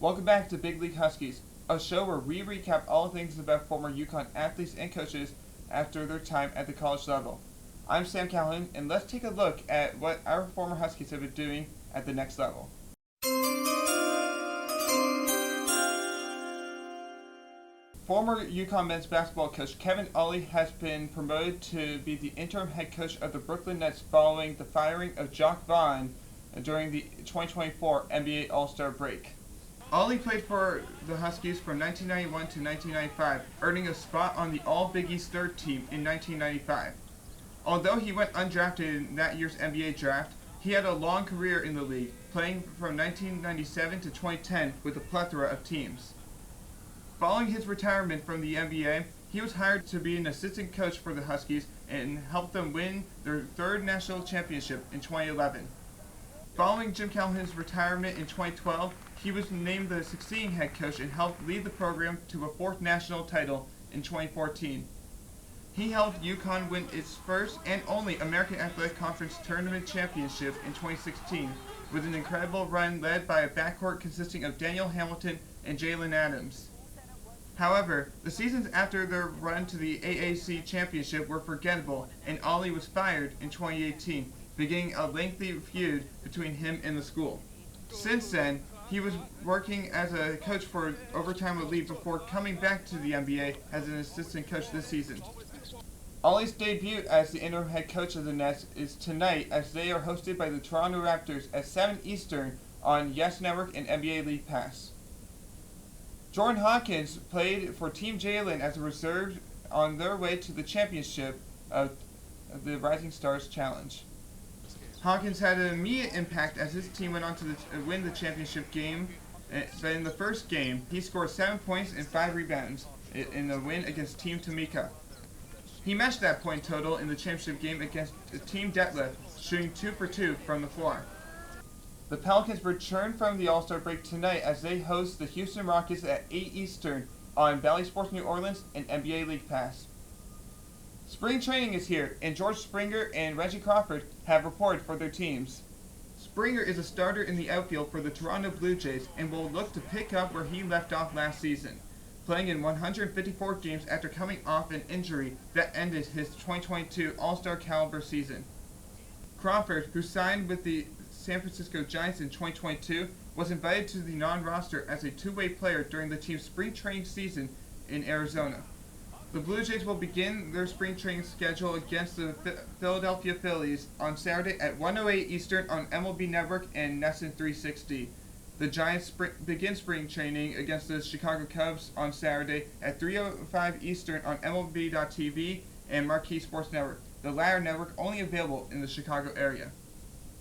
Welcome back to Big League Huskies, a show where we recap all things about former UConn athletes and coaches after their time at the college level. I'm Sam Calhoun, and let's take a look at what our former Huskies have been doing at the next level. Former UConn men's basketball coach Kevin Ollie has been promoted to be the interim head coach of the Brooklyn Nets following the firing of Jacques Vaughn during the 2024 NBA All-Star break. Ollie played for the Huskies from 1991 to 1995, earning a spot on the All-Big East third team in 1995. Although he went undrafted in that year's NBA draft, he had a long career in the league, playing from 1997 to 2010 with a plethora of teams. Following his retirement from the NBA, he was hired to be an assistant coach for the Huskies and helped them win their third national championship in 2011. Following Jim Calhoun's retirement in 2012, he was named the succeeding head coach and helped lead the program to a fourth national title in 2014. He helped UConn win its first and only American Athletic Conference Tournament championship in 2016, with an incredible run led by a backcourt consisting of Daniel Hamilton and Jalen Adams. However, the seasons after their run to the AAC championship were forgettable, and Ollie was fired in 2018, beginning a lengthy feud between him and the school. Since then, he was working as a coach for Overtime Elite before coming back to the NBA as an assistant coach this season. Ollie's debut as the interim head coach of the Nets is tonight, as they are hosted by the Toronto Raptors at 7 Eastern on Yes Network and NBA League Pass. Jordan Hawkins played for Team Jalen as a reserve on their way to the championship of the Rising Stars Challenge. Hawkins had an immediate impact as his team went on to win the championship game, but in the first game, he scored 7 points and 5 rebounds in the win against Team Tamika. He matched that point total in the championship game against Team Detlef, shooting 2 for 2 from the floor. The Pelicans return from the All-Star break tonight as they host the Houston Rockets at 8 Eastern on Bally Sports New Orleans and NBA League Pass. Spring training is here, and George Springer and Reggie Crawford have reported for their teams. Springer is a starter in the outfield for the Toronto Blue Jays and will look to pick up where he left off last season, playing in 154 games after coming off an injury that ended his 2022 All-Star caliber season. Crawford, who signed with the San Francisco Giants in 2022, was invited to the non-roster as a two-way player during the team's spring training season in Arizona. The Blue Jays will begin their spring training schedule against the Philadelphia Phillies on Saturday at 1:08 Eastern on MLB Network and NESN 360. The Giants begin spring training against the Chicago Cubs on Saturday at 3:05 Eastern on MLB.TV and Marquee Sports Network, the latter network only available in the Chicago area.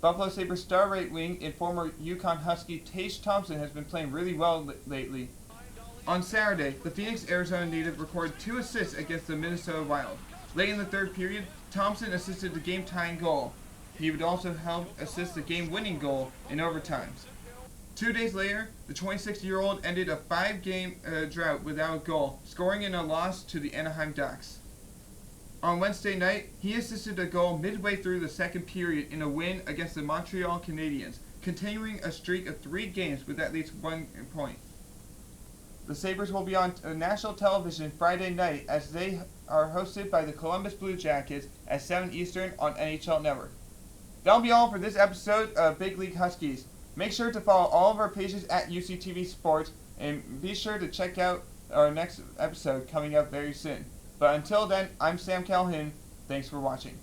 Buffalo Sabres star right wing and former UConn Husky Tage Thompson has been playing really well lately. On Saturday, the Phoenix, Arizona native recorded 2 assists against the Minnesota Wild. Late in the third period, Thompson assisted the game-tying goal. He would also help assist the game-winning goal in overtime. 2 days later, the 26-year-old ended a 5-game drought without a goal, scoring in a loss to the Anaheim Ducks. On Wednesday night, he assisted a goal midway through the second period in a win against the Montreal Canadiens, continuing a streak of 3 games with at least 1 point. The Sabres will be on national television Friday night as they are hosted by the Columbus Blue Jackets at 7 Eastern on NHL Network. That'll be all for this episode of Big League Huskies. Make sure to follow all of our pages at UCTV Sports, and be sure to check out our next episode coming up very soon. But until then, I'm Sam Calhoun. Thanks for watching.